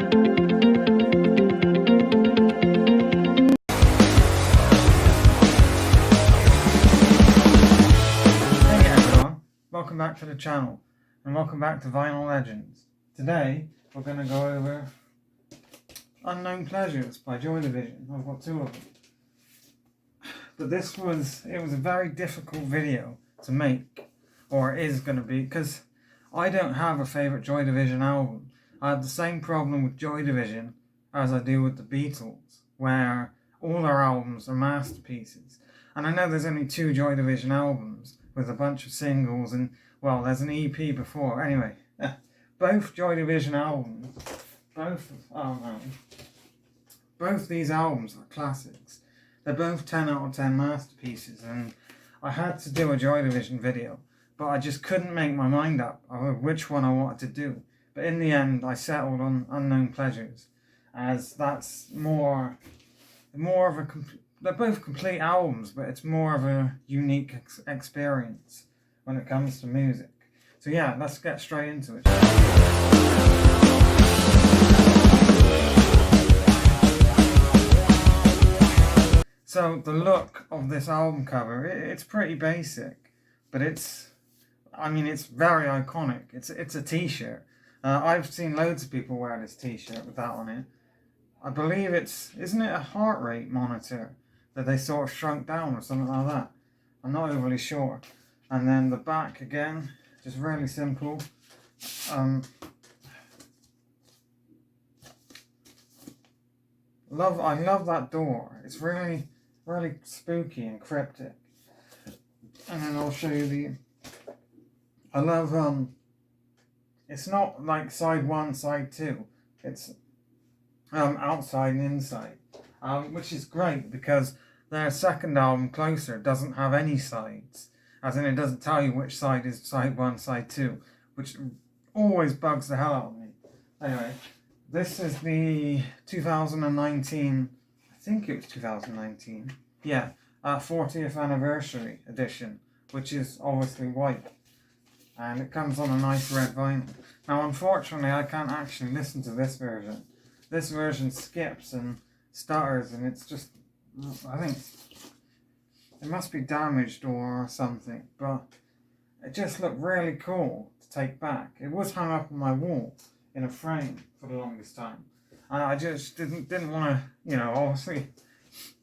Hey everyone, welcome back to the channel and welcome back to Vinyl Legends. Today we're going to go over Unknown Pleasures by Joy Division. I've got two of them. But it was a very difficult video to make, or it is going to be, because I don't have a favourite Joy Division album. I have the same problem with Joy Division as I do with the Beatles, where all their albums are masterpieces. And I know there's only 2 Joy Division albums with a bunch of singles and, well, there's an EP before. Anyway, both Joy Division albums, both these albums are classics. They're both 10 out of 10 masterpieces, and I had to do a Joy Division video, but I just couldn't make my mind up of which one I wanted to do. But in the end, I settled on Unknown Pleasures, as that's more of a they're both complete albums, but it's more of a unique experience when it comes to music. So yeah, let's get straight into it. So the look of this album cover, it's pretty basic, but it's very iconic. It's a t-shirt. I've seen loads of people wear this t-shirt with that on it. I believe isn't it a heart rate monitor that they sort of shrunk down or something like that? I'm not overly sure. And then the back again, just really simple. I love that door. It's really, really spooky and cryptic. And then I'll show you I love, it's not like side 1, side 2. It's outside and inside, which is great because their second album, Closer, doesn't have any sides, as in it doesn't tell you which side is side 1, side 2, which always bugs the hell out of me. Anyway, this is the 2019, I think it was 2019, yeah, 40th anniversary edition, which is obviously white, and it comes on a nice red vinyl. Now unfortunately I can't actually listen to this version. This version skips and stutters, and it's just, I think it must be damaged or something, but it just looked really cool to take back. It was hung up on my wall in a frame for the longest time, and I just didn't want to, obviously,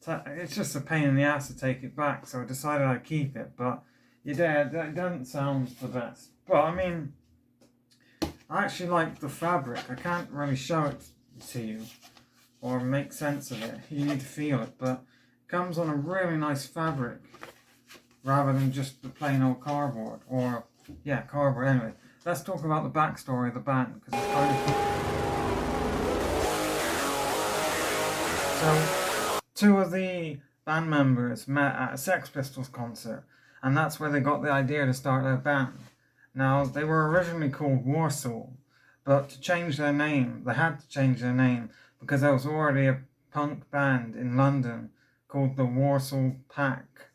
it's just a pain in the ass to take it back, so I decided I'd keep it, but it doesn't sound the best. But I mean, I actually like the fabric. I can't really show it to you or make sense of it. You need to feel it, but it comes on a really nice fabric rather than just the plain old cardboard, or yeah, cardboard. Anyway, let's talk about the backstory of the band, because it's kind of cool. So 2 of the band members met at a Sex Pistols concert, and that's where they got the idea to start their band. Now, they were originally called Warsaw, but to change their name, they had to change their name because there was already a punk band in London called the Warsaw Pack.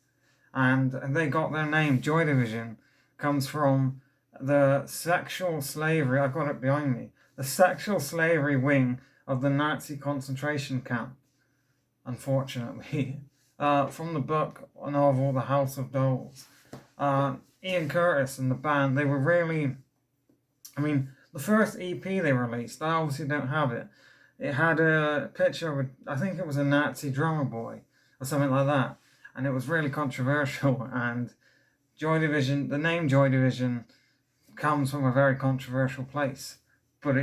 And they got their name. Joy Division comes from the sexual slavery, I've got it behind me, the sexual slavery wing of the Nazi concentration camp, unfortunately. From the book or novel The House of Dolls. Ian Curtis and the band, they were really, the first EP they released, I obviously don't have it. It had a picture of, I think it was a Nazi drummer boy or something like that. And it was really controversial. And Joy Division, the name Joy Division comes from a very controversial place. But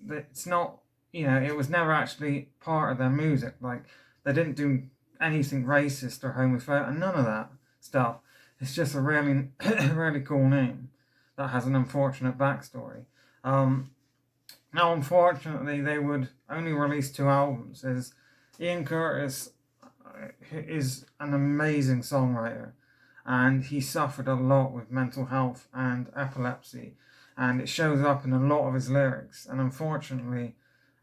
it's not, it was never actually part of their music. Like, they didn't do anything racist or homophobic and none of that stuff. It's just a really, really cool name that has an unfortunate backstory. Now, unfortunately, they would only release 2 albums. As Ian Curtis is an amazing songwriter, and he suffered a lot with mental health and epilepsy, and it shows up in a lot of his lyrics. And unfortunately,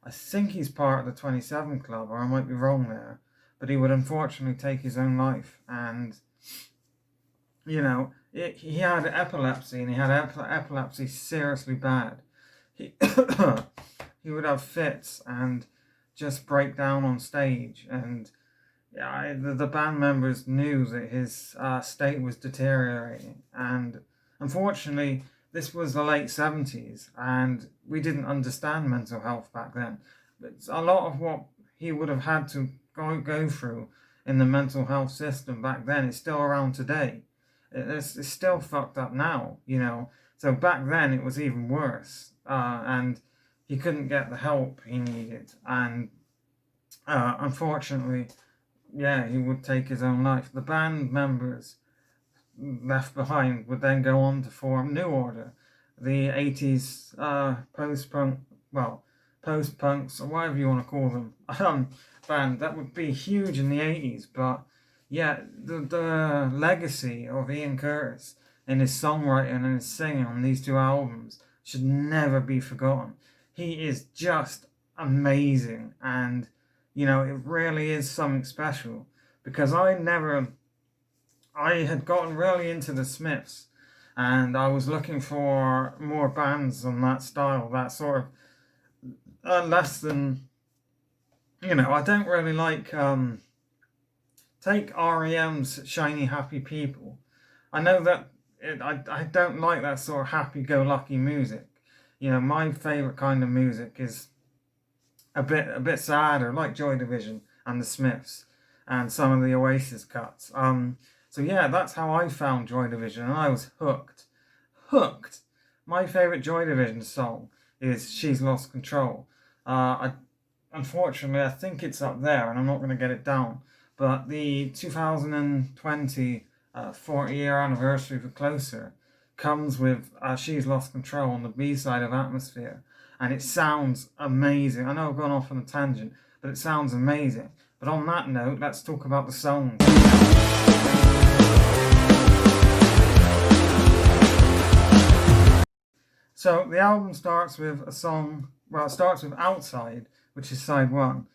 I think he's part of the 27 Club, or I might be wrong there, but he would unfortunately take his own life. And he had epilepsy, and he had epilepsy seriously bad. He he would have fits and just break down on stage. And yeah, the band members knew that his state was deteriorating. And unfortunately, this was the late 70s, and we didn't understand mental health back then. But a lot of what he would have had to go through in the mental health system back then is still around today. It's still fucked up now, you know. So back then it was even worse, and he couldn't get the help he needed, and unfortunately, yeah, he would take his own life. The band members left behind would then go on to form New Order, the 80s post-punk, well, post-punks, or whatever you want to call them, band that would be huge in the 80s. But yeah, the legacy of Ian Curtis in his songwriting and his singing on these two albums should never be forgotten. He is just amazing, and you know, it really is something special, because I had gotten really into the Smiths, and I was looking for more bands on that style, that sort of less than, you know, I don't really like take REM's Shiny Happy People. I know that I don't like that sort of happy-go-lucky music. You know, my favourite kind of music is a bit sadder, like Joy Division and the Smiths and some of the Oasis cuts. So yeah, that's how I found Joy Division, and I was hooked. Hooked. My favourite Joy Division song is She's Lost Control. Unfortunately, I think it's up there, and I'm not going to get it down. But the 2020 40-year anniversary for Closer comes with She's Lost Control on the B-side of Atmosphere. And it sounds amazing. I know I've gone off on a tangent, but it sounds amazing. But on that note, let's talk about the songs. So the album starts with a song, well, it starts with Outside, which is side one.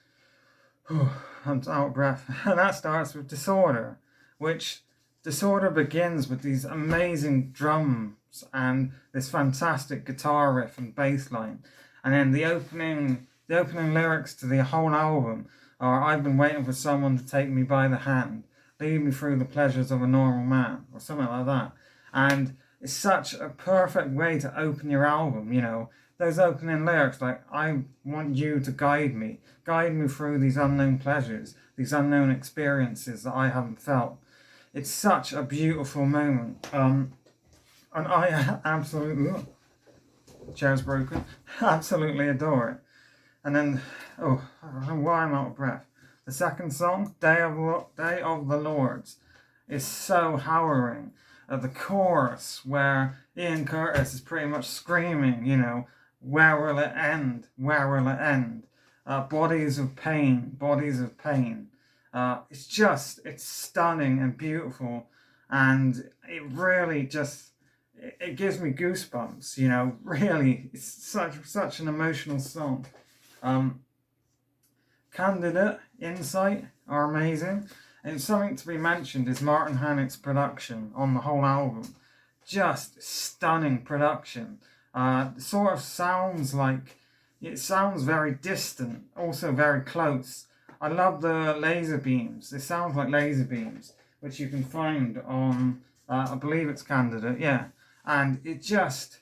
I'm out of breath. And that starts with Disorder, which Disorder begins with these amazing drums and this fantastic guitar riff and bass line. And then the opening lyrics to the whole album are, I've been waiting for someone to take me by the hand, lead me through the pleasures of a normal man, or something like that. And it's such a perfect way to open your album, you know. Those opening lyrics, like, I want you to guide me through these unknown pleasures, these unknown experiences that I haven't felt. It's such a beautiful moment. And I absolutely, chair's broken, absolutely adore it. And then, I don't know why I'm out of breath. The second song, Day of the Lords, is so harrowing. The chorus, where Ian Curtis is pretty much screaming, you know, where will it end? Where will it end? Bodies of pain, bodies of pain. It's stunning and beautiful, and it really just, it gives me goosebumps, you know, really, it's such an emotional song. Candidate, Insight are amazing, and something to be mentioned is Martin Hannick's production on the whole album. Just stunning production. Sort of sounds like, it sounds very distant, also very close. I love the laser beams. It sounds like laser beams, which you can find on, I believe it's Candidate, yeah. And it just,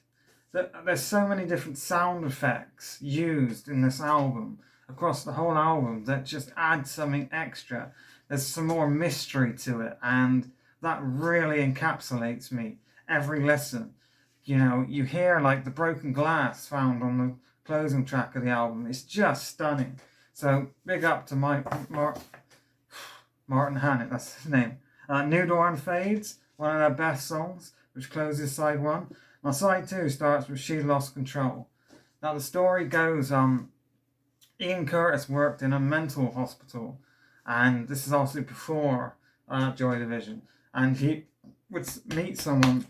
there's so many different sound effects used in this album, across the whole album, that just add something extra. There's some more mystery to it, and that really encapsulates me every listen. You know, you hear like the broken glass found on the closing track of the album. It's just stunning. So big up to Martin Hannick, that's his name. New Dawn Fades, one of their best songs, which closes side one. Now side two starts with She Lost Control. Now the story goes, Ian Curtis worked in a mental hospital, and this is also before Joy Division, and he would meet someone,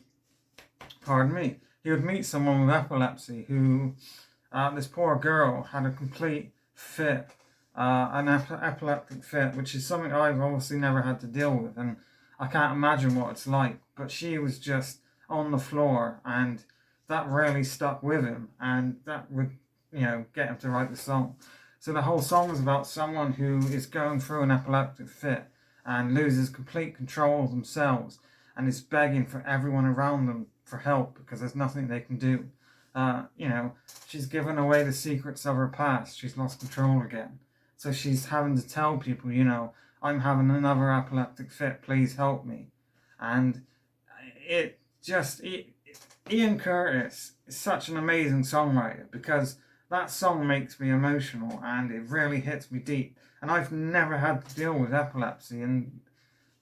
he would meet someone with epilepsy who, this poor girl had a complete fit, an epileptic fit, which is something I've obviously never had to deal with, and I can't imagine what it's like, but she was just on the floor, and that really stuck with him, and that would get him to write the song. So the whole song is about someone who is going through an epileptic fit and loses complete control of themselves and is begging for everyone around them for help because there's nothing they can do. She's given away the secrets of her past. She's lost control again. So she's having to tell people, I'm having another epileptic fit, please help me. And Ian Curtis is such an amazing songwriter because that song makes me emotional and it really hits me deep. And I've never had to deal with epilepsy, and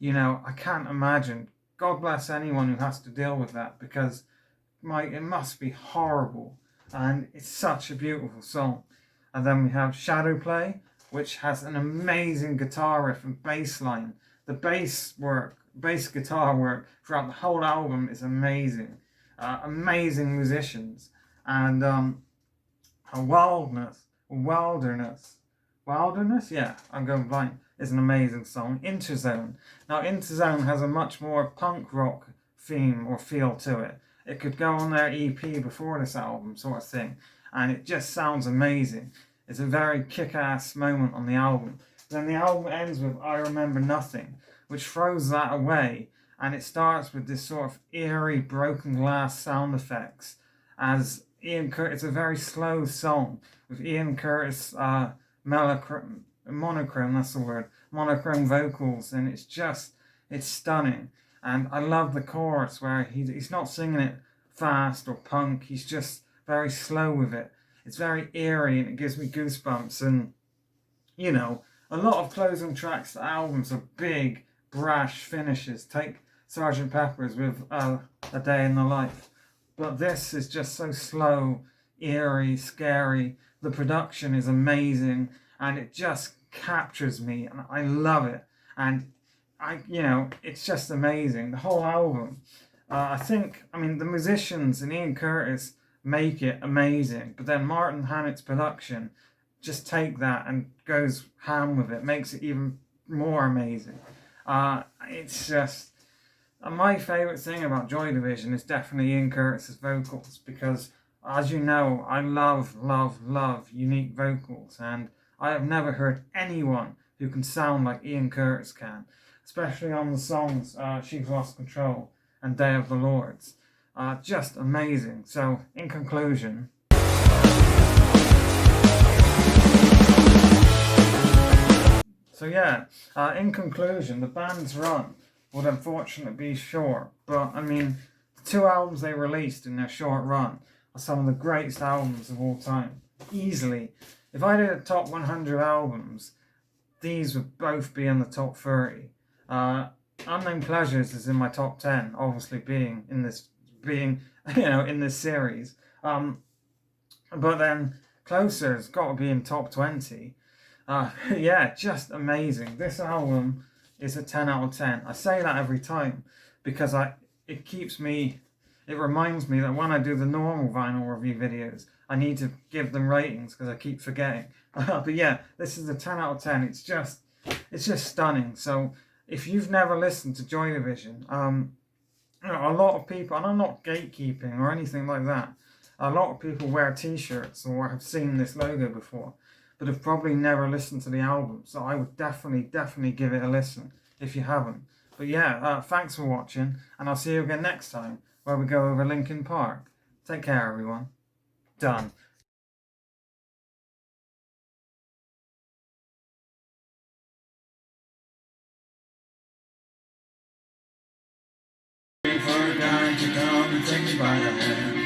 I can't imagine. God bless anyone who has to deal with that because it must be horrible. And it's such a beautiful song. And then we have Shadow Play, which has an amazing guitar riff and bass line. The bass guitar work throughout the whole album is amazing. Amazing musicians. And Wilderness, yeah, I'm going blind, is an amazing song. Interzone. Now, Interzone has a much more punk rock theme or feel to it. It could go on their EP before this album, sort of thing, and it just sounds amazing. It's a very kick-ass moment on the album. Then the album ends with I Remember Nothing, which throws that away, and it starts with this sort of eerie broken glass sound effects as Ian Curtis. It's a very slow song with Ian Curtis monochrome, that's the word, monochrome vocals, and it's stunning. And I love the chorus where he's not singing it fast or punk, he's just very slow with it. It's very eerie and it gives me goosebumps. And a lot of closing tracks to albums are big, brash finishes. Take Sgt. Pepper's with A Day in the Life. But this is just so slow, eerie, scary. The production is amazing and it just captures me and I love it. And it's just amazing. The whole album. The musicians and Ian Curtis make it amazing, but then Martin Hannett's production just take that and goes ham with it, makes it even more amazing. It's just my favourite thing about Joy Division is definitely Ian Curtis's vocals because, as you know, I love unique vocals, and I have never heard anyone who can sound like Ian Curtis can, especially on the songs She's Lost Control and Day of the Lords. Just amazing. So, in conclusion, the band's run would unfortunately be short, but the 2 albums they released in their short run are some of the greatest albums of all time. Easily. If I did a top 100 albums, these would both be in the top 30. Unknown Pleasures is in my top 10, obviously being in this series. But then Closer's got to be in top 20. Just amazing. This album is a 10 out of 10. I say that every time because it reminds me that when I do the normal vinyl review videos, I need to give them ratings because I keep forgetting. But yeah, this is a 10 out of 10. It's just stunning. So if you've never listened to Joy Division, a lot of people, and I'm not gatekeeping or anything like that, a lot of people wear t-shirts or have seen this logo before, but have probably never listened to the album. So I would definitely give it a listen if you haven't. But yeah, thanks for watching, and I'll see you again next time where we go over Linkin Park. Take care, everyone. Done. For a guy to come and take me by the hand.